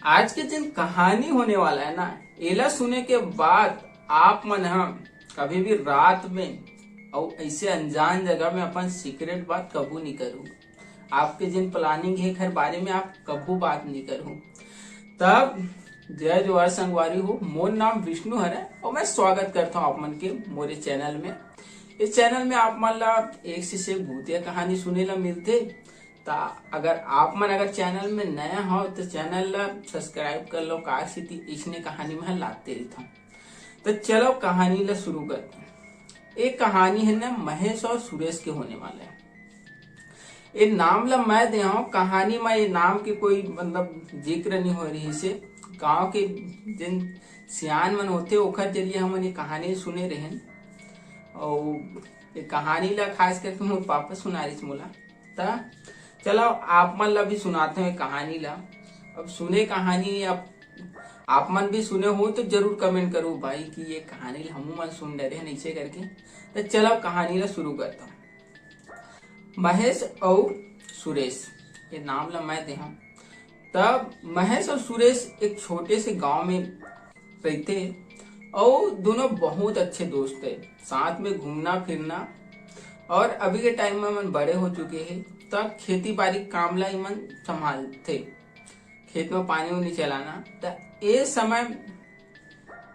आज के दिन कहानी होने वाला है ना, एला सुने के बाद आप मन हम कभी भी रात में और ऐसे अनजान जगह में अपन सीक्रेट बात कबू नहीं करूँ। आपके जिन प्लानिंग है घर बारे में आप कबू बात नहीं करूँ। तब जय जोहार संगवारी हो, मोर नाम विष्णु है और मैं स्वागत करता हूँ आप मन के मोरे चैनल में। इस चैनल में आप मन ला एक से एक भूतिया कहानी सुने ला मिलते। ता अगर आप मन अगर चैनल में नया हो तो चैनल ला सब्सक्राइब कर लो, का स्थिति इसने कहानी में लाते रहता। तो चलो कहानी ला शुरू करते हैं। एक कहानी है ना महेश और सुरेश के होने वाला है। ये नाम ला मैं दे हूँ कहानी में, ये नाम के कोई मतलब जिक्र नहीं हो रही से। गांव के जिन सियान मन होते ओखर जरिए हम ये कहानी सुने रहे। और ये कहानी ला खास करके मोर पापा सुना रही मोला। ता चलो आप मन ला भी सुनाते हैं कहानी ला। अब सुने कहानी, अब आप मन भी सुने हो तो जरूर कमेंट करो भाई कि ये कहानी ला हम मन सुन रहे हैं नीचे करके। तो चलो कहानी ला शुरू करता हूँ। महेश और सुरेश, ये नाम ला मैं दे हूँ। तब महेश और सुरेश एक छोटे से गांव में रहते और दोनों बहुत अच्छे दोस्त है, साथ में घूमना फिरना। और अभी के टाइम में मन बड़े हो चुके हैं, तब खेती बाड़ी काम ला मन संभालते, खेत में पानी उनी चलाना। तो ये समय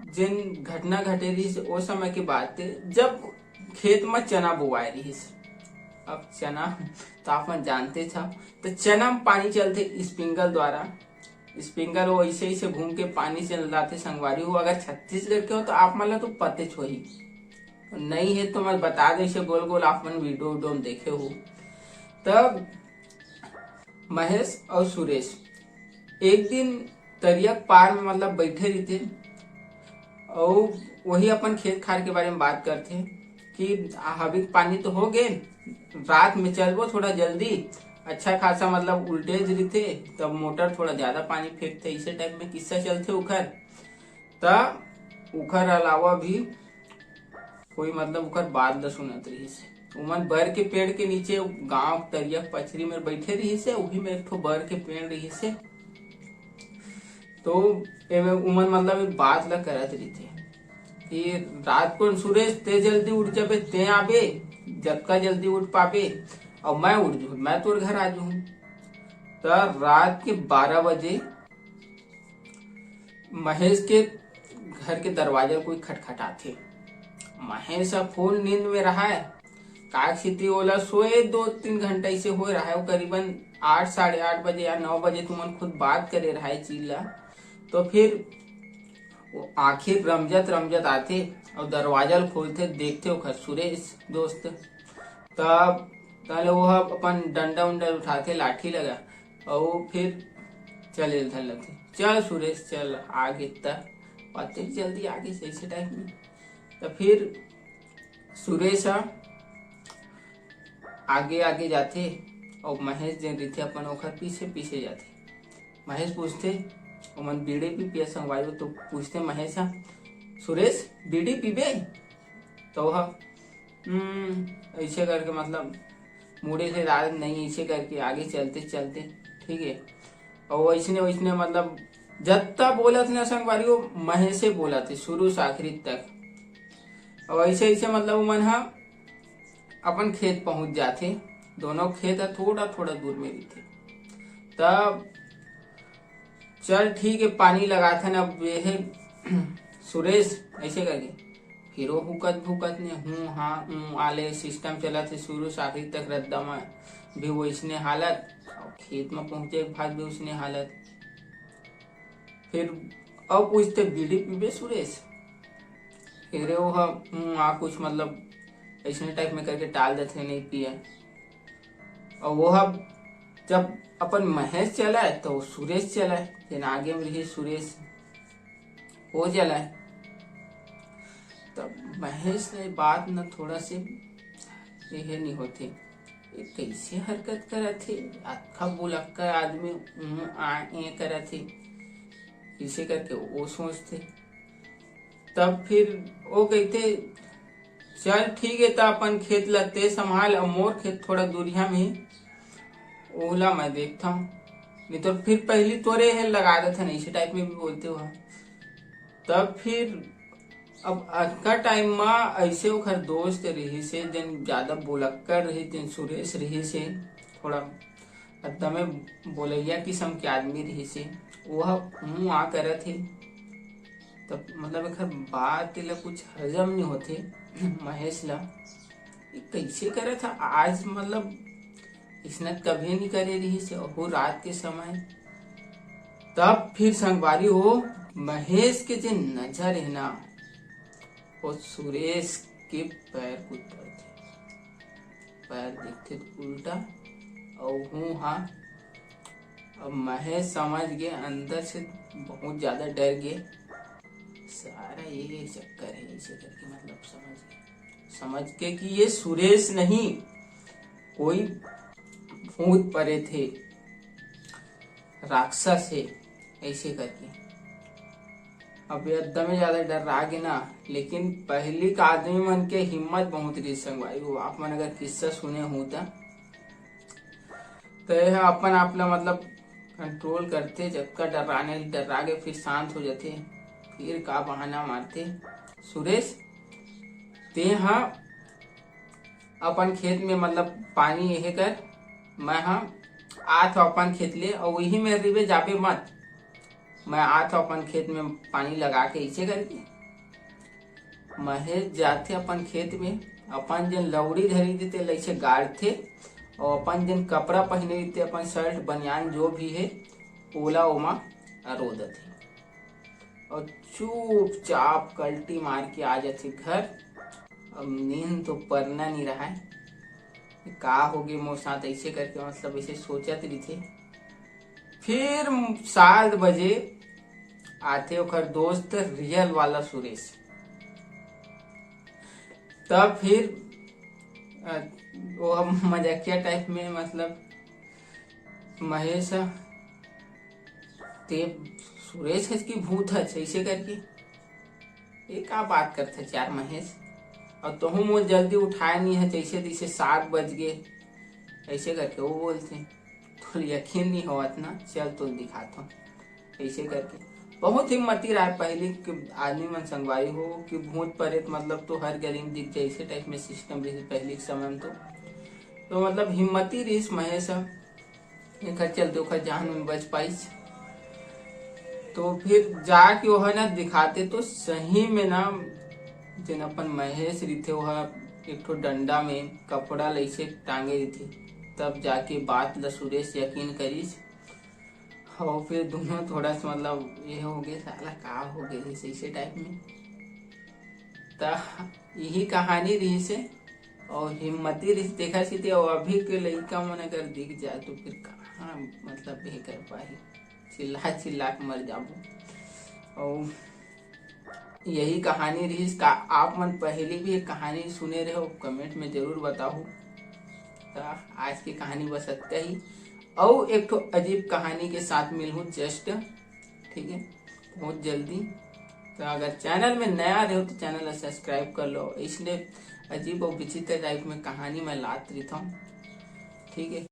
जिन घटना घटे रही से वो समय की बात है जब खेत में चना बुआई रही से। अब चना तो आप मन जानते था, तो चना में पानी चलते स्प्रिंकल द्वारा। स्प्रिंकल वो ऐसे ही से घूम के पानी चल जाते संगवारी हो। अगर छत्तीसगढ़ के हो तो आप मन तो पते छो ही, नहीं है तो मैं बता दे से गोल गोल आप मन वीडियो देखे हो। तब महेश और सुरेश एक दिन तरिया पार में मतलब बैठे रहते और वही अपन खेत खार के बारे में बात करते कि अभी पानी तो हो गए, रात में चलबो थोड़ा जल्दी। अच्छा खासा मतलब उल्टेज रहते, तब मोटर थोड़ा ज्यादा पानी फेंकते, इसे टाइप में किस्सा चलते उखर। तब उखर अलावा भी कोई मतलब उखर बात न सुनत रही से। उमन बर के पेड़ के नीचे गांव तरिया पछरी में बैठे रही से, वही में एक ठो बर के पेड़ रही से। तो उमन मतलब बात ला करत रही थे कि रात को सुरेश ते जल्दी उठ जाबे, ते आबे जतका जल्दी उठ पाबे और मैं उठ जू, मैं तोर घर आ जाऊं। तो रात के 12 बजे महेश के घर के दरवाजा कोई खटखटाते। महेश फुल नींद में रहा है, काकसिती ओला सोए 2-3 घंटा इसे हो रहा है। करीबन 8 साढ़े 8 बजे या 9 बजे तुमन खुद बात करे रहा है चिल्ला। तो फिर वो आखिर रमजत रमजत आते और दरवाजा खोलते, देखते हो सुरेश दोस्त। तब पहले वो अपन डंडा उंडा उठाते, लाठी लगा और फिर चले लगते, चल सुरेश चल आगे तक आते जल्दी आगे से ऐसे टाइप में। तो फिर सुरेश आगे आगे जाते और महेश जिन रीते अपन ओखर पीछे पीछे जाते। महेश पूछते मन बीड़ी पी पिया संगवारी, तो पूछते महेश सुरेश बीड़ी पीबे? तो वह ऐसे करके मतलब मुड़े से रात नहीं, ऐसे करके आगे चलते चलते ठीक है। और वैसने वैसने मतलब जत्ता बोलत ना संगवारी वो महेश से बोला थे शुरू से आखिरी तक। और ऐसे ऐसे मतलब मन अपन खेत पहुंच जाते। दोनों खेत थोड़ा थोड़ा दूर में भी थे। तब चल ठीक है पानी लगाते ना ये सुरेश ऐसे करके। फिर वो हुकत भुकत ने हूँ हाँ आले सिस्टम चला थे शुरू से आखिरी तक। रद्दा में भी वो इसने हालत और खेत में पहुंचे भाग भी उसने हालत। फिर अब पूछते बीड़ी पीबे सुरेश? फिर वो कुछ मतलब ऐसे टाइप में करके टाल देते नहीं पिया। और वो जब अपन महेश चला है तो सुरेश चला है, फिर आगे में रही सुरेश वो चला है। तब महेश ने बात न थोड़ा से यह नहीं होते, ये कैसे हरकत करा थे, अक्खा बुलक्का आदमी करा थे, इसे करके वो सोचते। तब फिर वो कहते चल ठीक है तो अपन खेत लते संभाल, और मोर खेत थोड़ा दूरिया में ओला मैं देखता हूँ। नहीं तो फिर पहली तोरे है लगा देते ना, इसी टाइप में भी बोलते हो। तब फिर अब आज का टाइम में ऐसे ओखर दोस्त रही से जन ज्यादा बोलक्कर रही, जन सुरेश रही से थोड़ा एकदमे बोलैया किस्म के आदमी रही से, वह मुँह आ करत थे। तब मतलब एक बात ला कुछ हजम नहीं होते महेश ला, कैसे करे था आज, मतलब इसने कभी नहीं करे रही से, और रात के समय। तब फिर संगवारी हो महेश के जो नजर है ना, वो सुरेश के पैर कूद पड़ते, पैर देखते तो उल्टा, और हूँ हाँ। अब महेश समझ गए, अंदर से बहुत ज्यादा डर गए, सारा ये चक्कर है ऐसे करके, मतलब समझ के कि ये सुरेश नहीं, कोई भूत परे थे, राक्षस है, ऐसे करके। अब एकदम ज्यादा डर रहा गया ना। लेकिन पहली का आदमी मन के हिम्मत बहुत रही संगवाई हो, आप मन अगर किस्सा सुने होता तो यह अपन आपला मतलब कंट्रोल करते, जब का डरा गए फिर शांत हो जाते, फिर का बहाना मारते। सुरेश ते हाँ अपन खेत में मतलब पानी यही कर, मैं हाँ आठ अपन खेत ले, और वही में रिवे जाबे मत, मैं आठ अपन खेत में पानी लगा के ऐसे करके। महेश जाते अपन खेत में, अपन जन लौड़ी धरी देते लैसे गाड़ते, और अपन जन कपड़ा पहने देते, अपन शर्ट बनियान जो भी है ओला ओमा रो देते, और चुपचाप कल्टी मार के आ जाते घर। अब नींद तो पड़ना नहीं रहा है, का हो गए मोर साथ ऐसे करके, मतलब ऐसे सोचत रही थे। फिर 7 बजे आते ओखर दोस्त रियल वाला सुरेश। तब फिर वो मजाकिया टाइप में, मतलब महेश ते सुरेश है कि भूत है ऐसे करके, ये का बात करते यार महेश, और तुम वो जल्दी उठाया नहीं है जैसे तैसे 7 बज गए ऐसे करके वो बोलते, तो यकीन नहीं होता ना, चल तो दिखाता हूँ ऐसे करके। बहुत हिम्मती रहा पहले के आदमी मन संगवाई हो कि भूत प्रेत मतलब तो हर गली में दिख जाए, ऐसे टाइप में सिस्टम रही पहले के समय में। तो मतलब हिम्मती रही महेश, एक चलते ओखर जान में बच पाइस। तो फिर जाके वह ना दिखाते, तो सही में ना जन अपन महेश रही वह एक ठो डंडा में कपड़ा लैसे टांगे रही, तब जाके बात ला सुरेश यकीन करीस। और फिर दोनों थोड़ा सा मतलब ये हो गए, साला का हो गए इसे टाइप में। तो यही कहानी रही से, और हिम्मती रही देखा सी, और अभी के लड़का मन अगर दिख जाए तो फिर कहाँ मतलब ये कर पाही, चिल्ला चिल्ला के मर जाबो। और यही कहानी रही का, आप मन पहले भी एक कहानी सुने रहे हो, कमेंट में जरूर बताओ। तो आज की कहानी बस इतना ही, और एक तो अजीब कहानी के साथ मिलूं जस्ट, ठीक है, बहुत जल्दी। तो अगर चैनल में नया रहे हो तो चैनल सब्सक्राइब कर लो, इसलिए अजीब और विचित्र टाइप में कहानी मैं लात रही था, ठीक है।